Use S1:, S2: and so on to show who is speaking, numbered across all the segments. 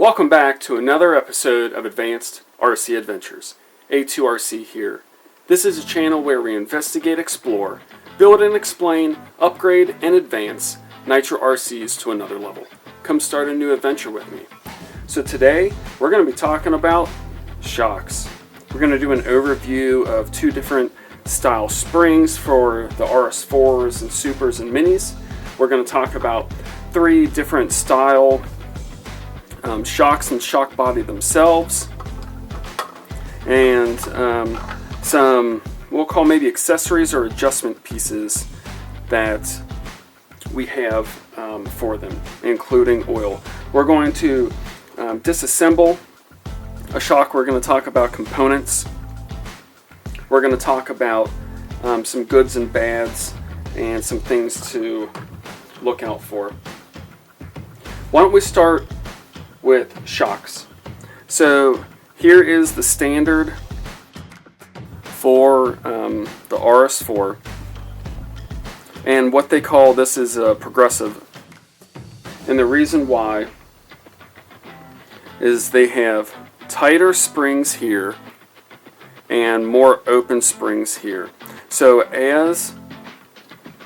S1: Welcome back to another episode of Advanced RC Adventures. A2RC here. This is a channel where we investigate, explore, build and explain, upgrade and advance Nitro RCs to another level. Come start a new adventure with me. So today we're going to be talking about shocks. We're going to do an overview of two different style springs for the RS4s and Supers and Minis. We're going to talk about three different style shocks and shock body themselves, and some we'll call maybe accessories or adjustment pieces that we have for them, including oil. We're going to disassemble a shock. We're going to talk about components. We're going to talk about some goods and bads and some things to look out for. Why don't we start with shocks? So here is the standard for the RS4, and what they call this is a progressive, and the reason why is they have tighter springs here and more open springs here. So as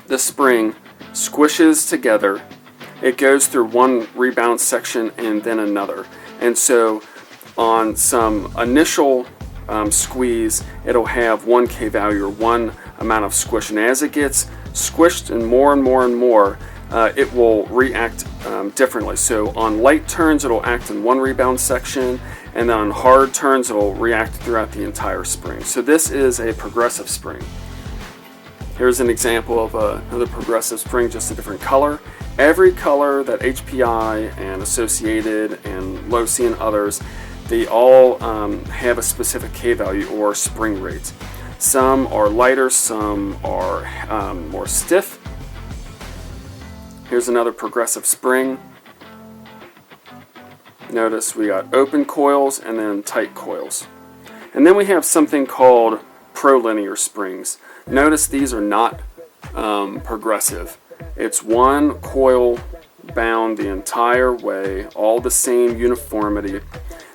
S1: the spring squishes together, it goes through one rebound section and then another. And so on some initial squeeze, it'll have 1K value or one amount of squish. And as it gets squished and more, it will react differently. So on light turns, it'll act in one rebound section, and then on hard turns, it'll react throughout the entire spring. So this is a progressive spring. Here's an example of another progressive spring, just a different color. Every color that HPI and Associated and Low-C and others, they all have a specific K value or spring rate. Some are lighter, some are more stiff. Here's another progressive spring. Notice we got open coils and then tight coils. And then we have something called prolinear springs. Notice these are not progressive. It's one coil bound the entire way, all the same uniformity.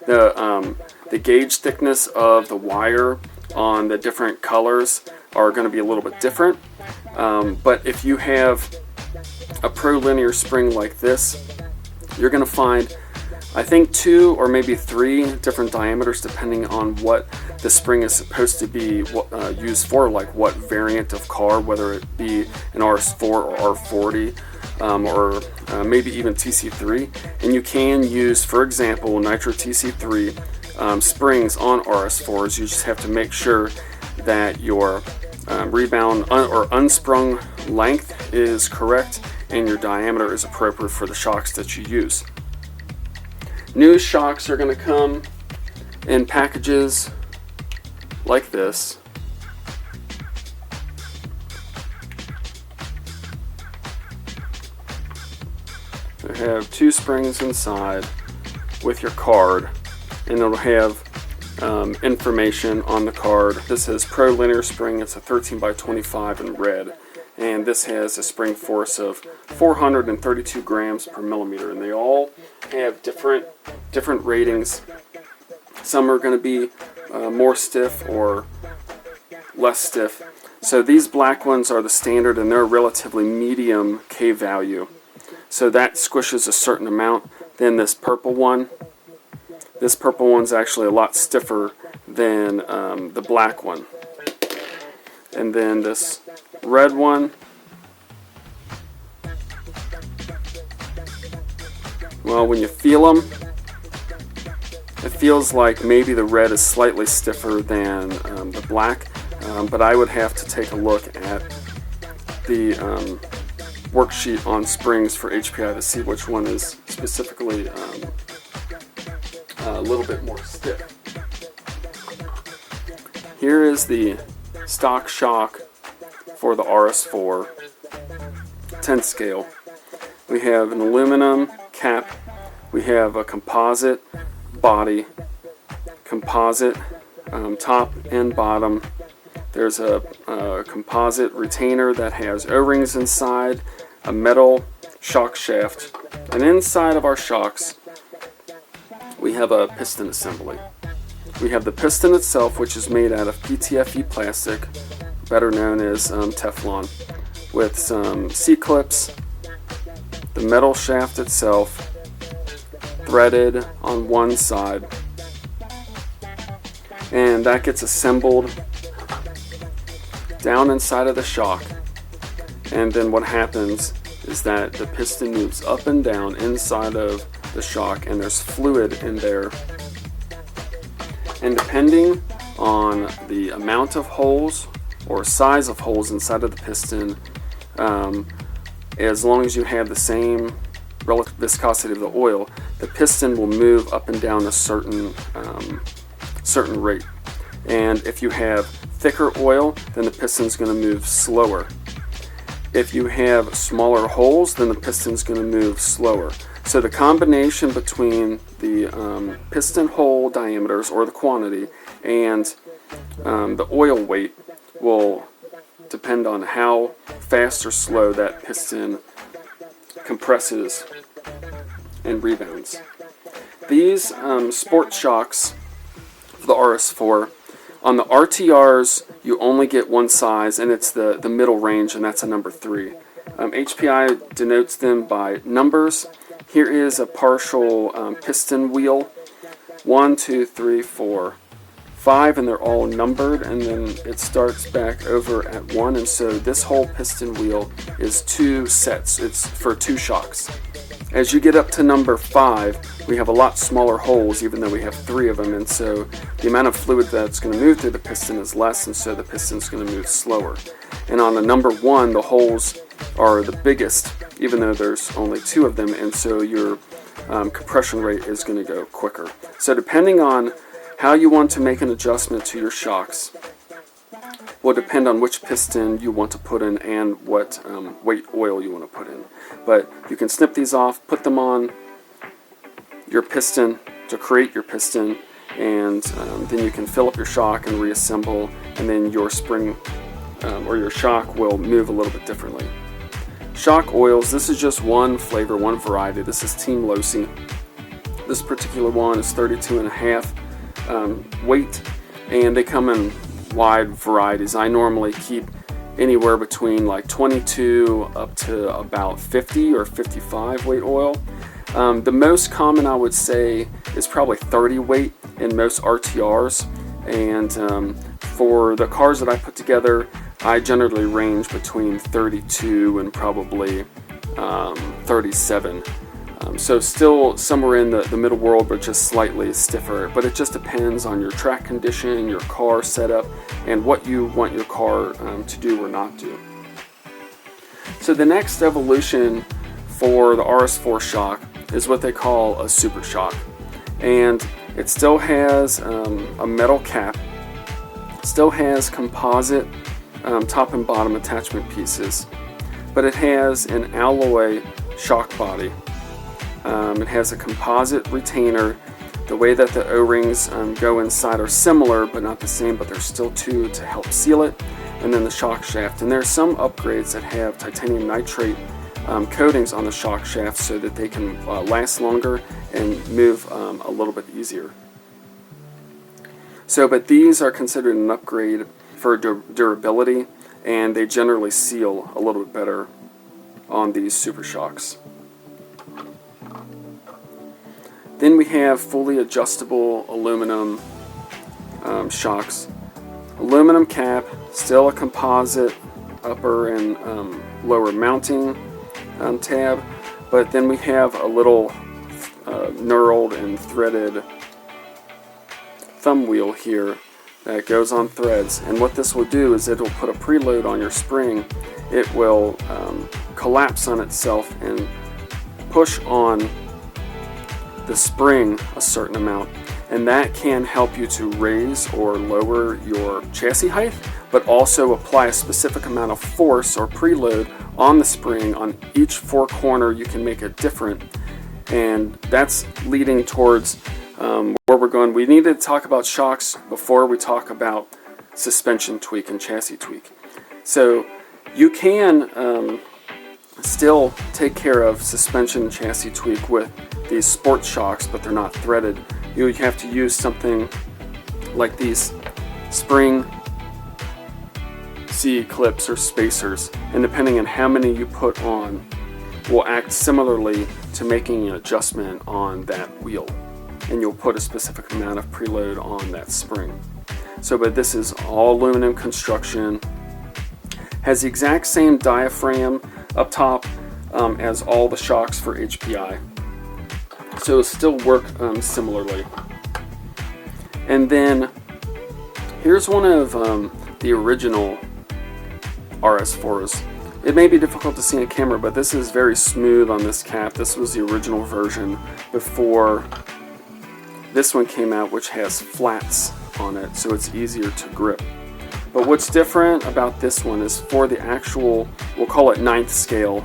S1: The gauge thickness of the wire on the different colors are going to be a little bit different. But if you have a prolinear spring like this, you're going to find, I think, 2 or maybe 3 different diameters depending on what the spring is supposed to be used for, like what variant of car, whether it be an RS4 or R40 or maybe even TC3. And you can use, for example, Nitro TC3 springs on RS4s. You just have to make sure that your rebound or unsprung length is correct and your diameter is appropriate for the shocks that you use. New shocks are going to come in packages like this. They have 2 springs inside with your card, and it'll have information on the card. This is prolinear spring. It's a 13 by 25 in red, and this has a spring force of 432 grams per millimeter, and they all have different ratings. Some are going to be more stiff or less stiff. So these black ones are the standard, and they're a relatively medium K value. So that squishes a certain amount. Then this purple one's actually a lot stiffer than the black one. And then this red one, well, when you feel them, it feels like maybe the red is slightly stiffer than the black, but I would have to take a look at the worksheet on springs for HPI to see which one is specifically a little bit more stiff. Here is the stock shock for the RS4 10 scale. We have an aluminum cap, we have a composite body, composite top and bottom. There's a composite retainer that has O-rings inside, a metal shock shaft, and inside of our shocks we have a piston assembly. We have the piston itself, which is made out of PTFE plastic, better known as Teflon, with some C-clips, the metal shaft itself, threaded on one side, and that gets assembled down inside of the shock. And then what happens is that the piston moves up and down inside of the shock, and there's fluid in there. And depending on the amount of holes or size of holes inside of the piston, as long as you have the same relative viscosity of the oil, the piston will move up and down a certain rate. And if you have thicker oil, then the piston's going to move slower. If you have smaller holes, then the piston's going to move slower. So the combination between the piston hole diameters, or the quantity, and the oil weight will depend on how fast or slow that piston compresses and rebounds. These sport shocks for the RS4, on the RTRs you only get one size, and it's the middle range, and that's a number 3. HPI denotes them by numbers. Here is a partial piston wheel, 1, 2, 3, 4, 5, and they're all numbered, and then it starts back over at 1, and so this whole piston wheel is 2 sets. It's for 2 shocks. As you get up to number 5, we have a lot smaller holes, even though we have 3 of them, and so the amount of fluid that's going to move through the piston is less, and so the piston's going to move slower. And on the number 1, the holes are the biggest, even though there's only 2 of them, and so your compression rate is going to go quicker. So depending on how you want to make an adjustment to your shocks will depend on which piston you want to put in and what weight oil you want to put in. But you can snip these off, put them on your piston to create your piston, and then you can fill up your shock and reassemble, and then your spring or your shock will move a little bit differently. Shock oils, this is just one flavor, one variety. This is Team Losi. This particular one is 32.5 weight, and they come in wide varieties. I normally keep anywhere between like 22 up to about 50 or 55 weight oil. The most common, I would say, is probably 30 weight in most RTRs, and for the cars that I put together, I generally range between 32 and probably 37. So still somewhere in the middle world, but just slightly stiffer. But it just depends on your track condition, your car setup, and what you want your car to do or not do. So the next evolution for the RS4 shock is what they call a super shock. And it still has a metal cap, still has composite top and bottom attachment pieces, but it has an alloy shock body. It has a composite retainer. The way that the O-rings go inside are similar but not the same, but there's still 2 to help seal it, and then the shock shaft. And there are some upgrades that have titanium nitrate coatings on the shock shaft so that they can last longer and move a little bit easier. So, but these are considered an upgrade for durability, and they generally seal a little bit better on these super shocks. Then we have fully adjustable aluminum shocks. Aluminum cap, still a composite upper and lower mounting tab, but then we have a little knurled and threaded thumb wheel here that goes on threads, and what this will do is it will put a preload on your spring. It will collapse on itself and push on the spring a certain amount, and that can help you to raise or lower your chassis height, but also apply a specific amount of force or preload on the spring. On each 4 corner you can make it different, and that's leading towards where we're going. We need to talk about shocks before we talk about suspension tweak and chassis tweak. So you can still take care of suspension and chassis tweak with these sport shocks, but they're not threaded. you would have to use something like these spring C-clips or spacers, and depending on how many you put on will act similarly to making an adjustment on that wheel, and you'll put a specific amount of preload on that spring. So, but this is all aluminum construction, has the exact same diaphragm up top as all the shocks for HPI, so it'll still work similarly. And then here's one of the original RS4s. It may be difficult to see on camera, but this is very smooth on this cap. This was the original version before this one came out, which has flats on it, so it's easier to grip. But what's different about this one is for the actual, we'll call it 9th scale,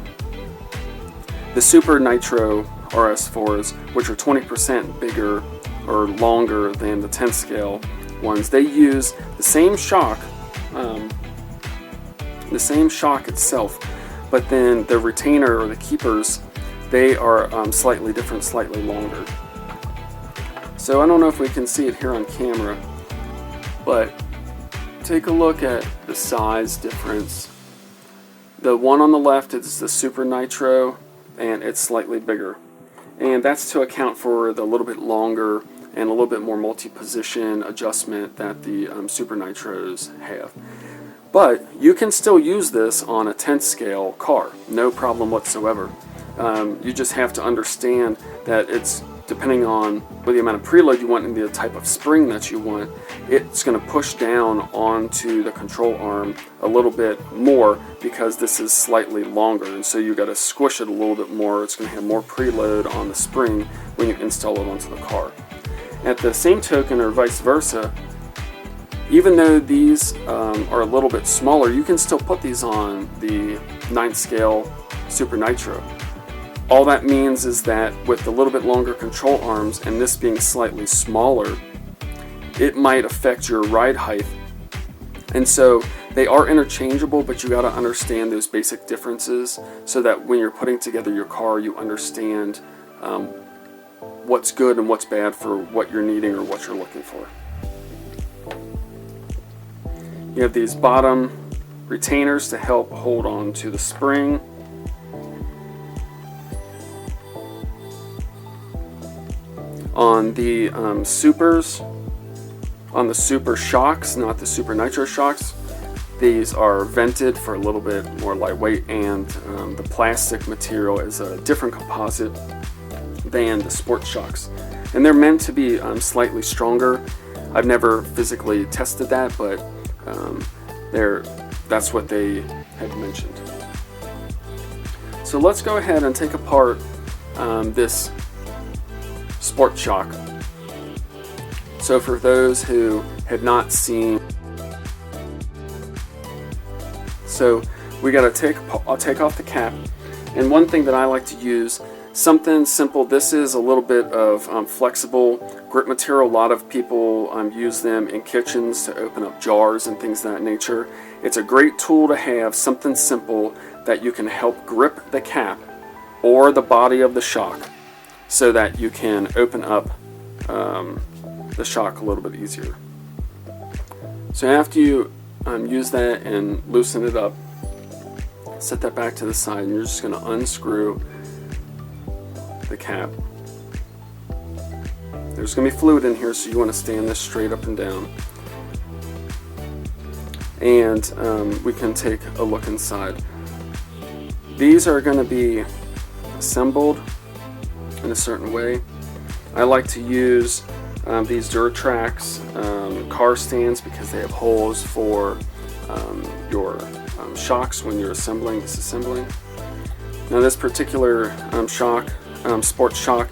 S1: the Super Nitro RS4s, which are 20% bigger or longer than the 10th scale ones, they use the same shock itself, but then the retainer or the keepers, they are slightly different, slightly longer. So I don't know if we can see it here on camera, but take a look at the size difference. The one on the left is the Super Nitro, and it's slightly bigger, and that's to account for the little bit longer and a little bit more multi-position adjustment that the Super Nitros have. But you can still use this on a 10th scale car, no problem whatsoever. You just have to understand that it's depending on the amount of preload you want and the type of spring that you want, it's going to push down onto the control arm a little bit more because this is slightly longer, and so you got to squish it a little bit more. It's going to have more preload on the spring when you install it onto the car. At the same token, or vice versa, even though these are a little bit smaller, you can still put these on the 9th scale Super Nitro. All that means is that with a little bit longer control arms and this being slightly smaller, it might affect your ride height. And so they are interchangeable, but you got to understand those basic differences so that when you're putting together your car, you understand what's good and what's bad for what you're needing or what you're looking for. You have these bottom retainers to help hold on to the spring. On the Supers, on the Super shocks, not the Super Nitro shocks, these are vented for a little bit more lightweight, and the plastic material is a different composite than the sport shocks. And they're meant to be slightly stronger. I've never physically tested that, but that's what they have mentioned. So let's go ahead and take apart this sport shock. So for those who have not seen, so we got to I'll take off the cap, and one thing that I like to use, something simple. This is a little bit of flexible grip material. A lot of people use them in kitchens to open up jars and things of that nature. It's a great tool to have, something simple that you can help grip the cap or the body of the shock so that you can open up the shock a little bit easier. So after you use that and loosen it up, set that back to the side, and you're just going to unscrew the cap. There's going to be fluid in here, so you want to stand this straight up and down. And we can take a look inside. These are going to be assembled in a certain way. I like to use these Duratrax car stands because they have holes for your shocks when you're disassembling. Now this particular sports shock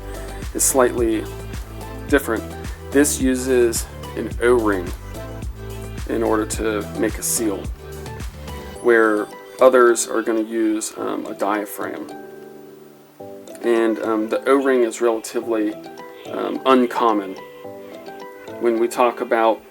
S1: is slightly different. This uses an O-ring in order to make a seal, where others are going to use a diaphragm. And the O-ring is relatively uncommon. When we talk about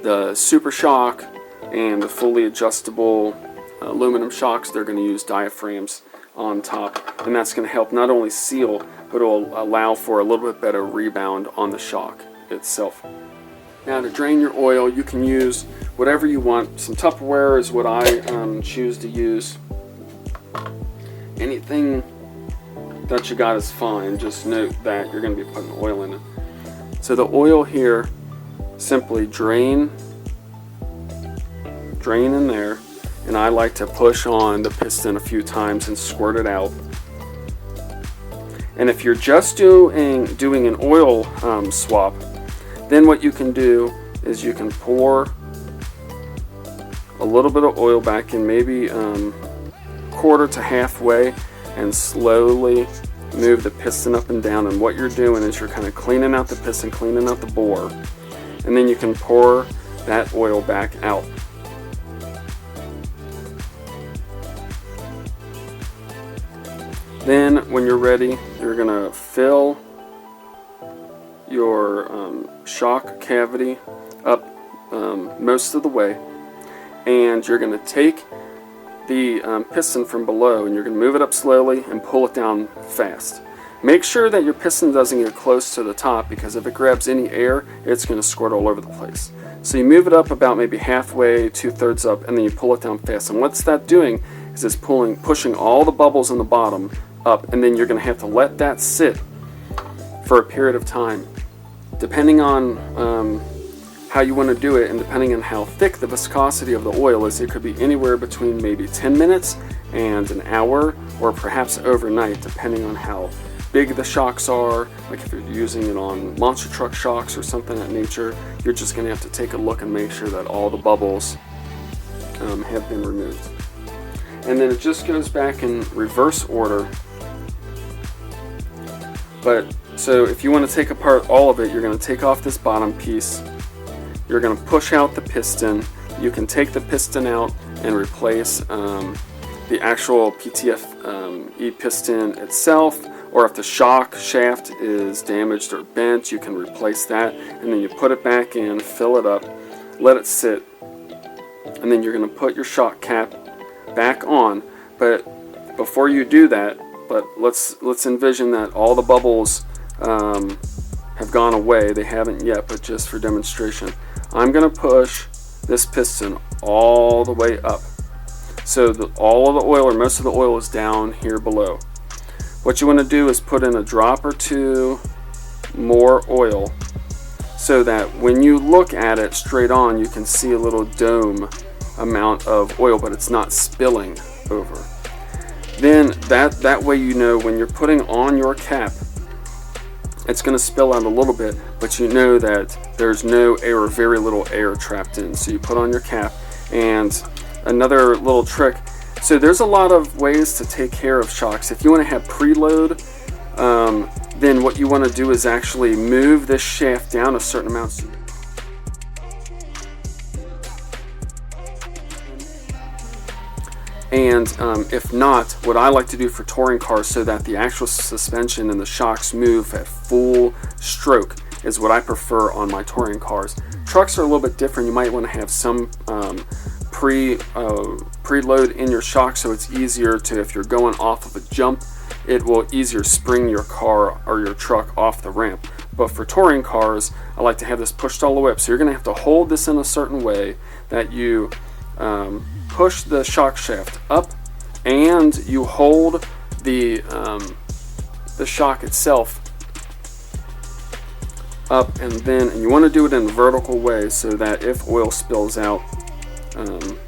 S1: the Super Shock and the fully adjustable aluminum shocks, they're going to use diaphragms on top, and that's going to help not only seal, but it will allow for a little bit better rebound on the shock itself. Now, to drain your oil, you can use whatever you want. Some Tupperware is what I choose to use. Anything that you got is fine. Just note that you're going to be putting oil in it. So the oil here, simply drain in there, and I like to push on the piston a few times and squirt it out. And if you're just doing an oil swap, then what you can do is you can pour a little bit of oil back in, maybe quarter to halfway, and slowly move the piston up and down. And what you're doing is you're kind of cleaning out the piston, cleaning out the bore, and then you can pour that oil back out. Then when you're ready, you're going to fill your shock cavity up most of the way, and you're going to take the piston from below and you're going to move it up slowly and pull it down fast. Make sure that your piston doesn't get close to the top, because if it grabs any air, it's going to squirt all over the place. So you move it up about maybe halfway, 2/3 up, and then you pull it down fast. And what's that doing is it's pushing all the bubbles in the bottom up, and then you're going to have to let that sit for a period of time. Depending on how you want to do it, and depending on how thick the viscosity of the oil is, it could be anywhere between maybe 10 minutes and an hour, or perhaps overnight, depending on how big the shocks are. Like if you're using it on monster truck shocks or something of that nature, you're just going to have to take a look and make sure that all the bubbles have been removed. And then it just goes back in reverse order. But so if you want to take apart all of it, you're going to take off this bottom piece. You're going to push out the piston. You can take the piston out and replace the actual PTFE piston itself, or if the shock shaft is damaged or bent, you can replace that, and then you put it back in, fill it up, let it sit, and then you're going to put your shock cap back on. But before you do that, let's envision that all the bubbles have gone away. They haven't yet, but just for demonstration, I'm going to push this piston all the way up, so all of the oil, or most of the oil, is down here below. What you want to do is put in a drop or two more oil, so that when you look at it straight on, you can see a little dome amount of oil, but it's not spilling over. Then that way, you know when you're putting on your cap, it's going to spill out a little bit, but you know that there's no air or very little air trapped in. So you put on your cap. And another little trick, so there's a lot of ways to take care of shocks. If you want to have preload, then what you want to do is actually move this shaft down a certain amount. And if not, what I like to do for touring cars, so that the actual suspension and the shocks move at full stroke, is what I prefer on my touring cars. Trucks are a little bit different. You might want to have some preload in your shock, so it's easier to, if you're going off of a jump, it will easier spring your car or your truck off the ramp. But for touring cars, I like to have this pushed all the way up. So you're going to have to hold this in a certain way that you push the shock shaft up, and you hold the shock itself up, and you want to do it in a vertical way, so that if oil spills out,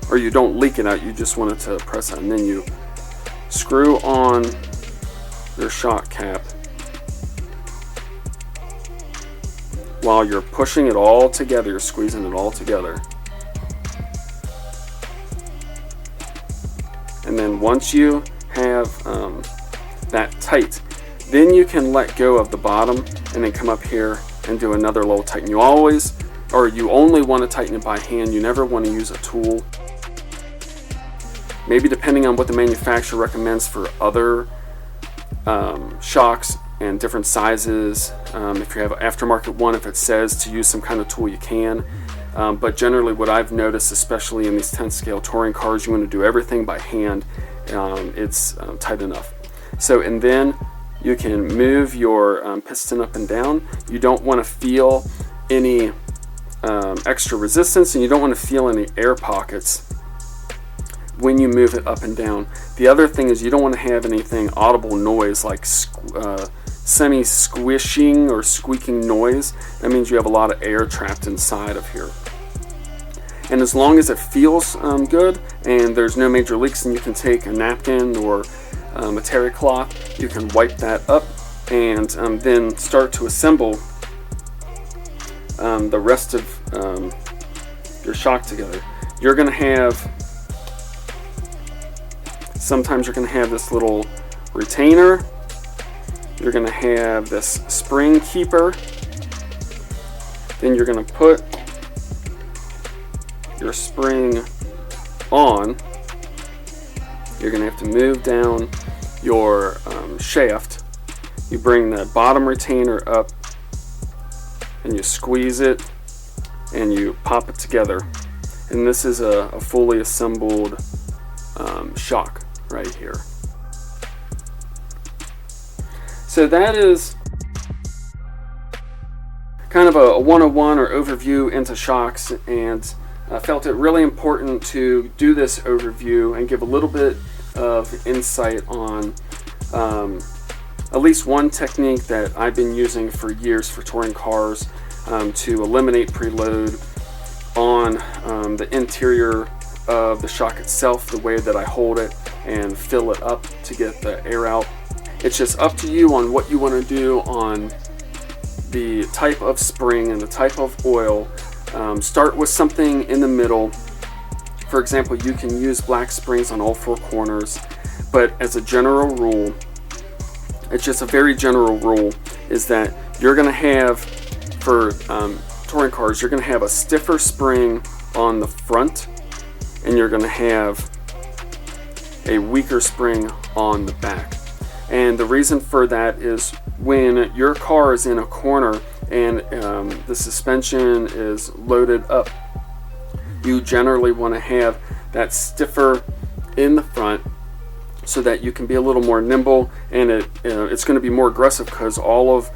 S1: or you don't leak it out, you just want it to press out, and then you screw on your shock cap while you're pushing it all together. You're squeezing it all together. And then once you have that tight, then you can let go of the bottom and then come up here and do another little tighten. You only want to tighten it by hand. You never want to use a tool. Maybe depending on what the manufacturer recommends for other shocks and different sizes. If you have an aftermarket one, if it says to use some kind of tool, you can. But generally what I've noticed, especially in these 10 scale touring cars, you want to do everything by hand, it's tight enough. So, and then you can move your piston up and down. You don't want to feel any extra resistance, and you don't want to feel any air pockets when you move it up and down. The other thing is you don't want to have anything audible noise like semi-squishing or squeaking noise. That means you have a lot of air trapped inside of here. And as long as it feels good and there's no major leaks, then you can take a napkin or a terry cloth, you can wipe that up and then start to assemble the rest of your shock together. You're going to have, sometimes you're going to have this little retainer, you're going to have this spring keeper, then you're going to put your spring on. You're going to have to move down your shaft. You bring the bottom retainer up and you squeeze it and you pop it together, and this is a fully assembled shock right here. So that is kind of a 101 or overview into shocks, and I felt it really important to do this overview and give a little bit of insight on at least one technique that I've been using for years for touring cars to eliminate preload on the interior of the shock itself, the way that I hold it and fill it up to get the air out. It's just up to you on what you want to do on the type of spring and the type of oil. Start with something in the middle. For example, you can use black springs on all four corners, but as a general rule, it's just a very general rule, is that you're going to have, for touring cars, you're going to have a stiffer spring on the front, and you're going to have a weaker spring on the back. And the reason for that is when your car is in a corner and the suspension is loaded up, you generally want to have that stiffer in the front so that you can be a little more nimble, and it's going to be more aggressive because all of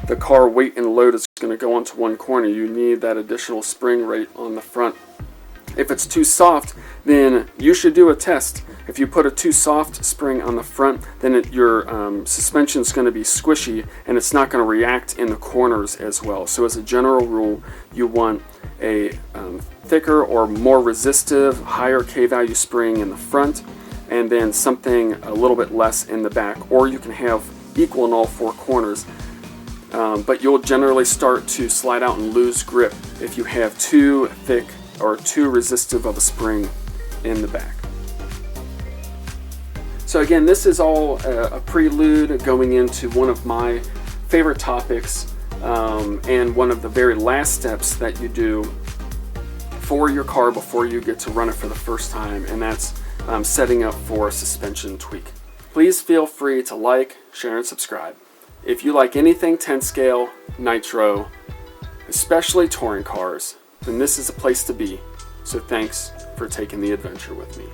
S1: the car weight and load is going to go onto one corner. You need that additional spring rate on the front. If it's too soft, then you should do a test. If you put a too soft spring on the front, then your suspension is going to be squishy and it's not going to react in the corners as well. So as a general rule, you want a thicker or more resistive, higher K-value spring in the front, and then something a little bit less in the back, or you can have equal in all four corners. But you'll generally start to slide out and lose grip if you have too thick or too resistive of a spring in the back. So again, this is all a prelude going into one of my favorite topics, and one of the very last steps that you do for your car before you get to run it for the first time, and that's setting up for a suspension tweak. Please feel free to like, share, and subscribe. If you like anything 10 scale, nitro, especially touring cars, then this is a place to be. So thanks for taking the adventure with me.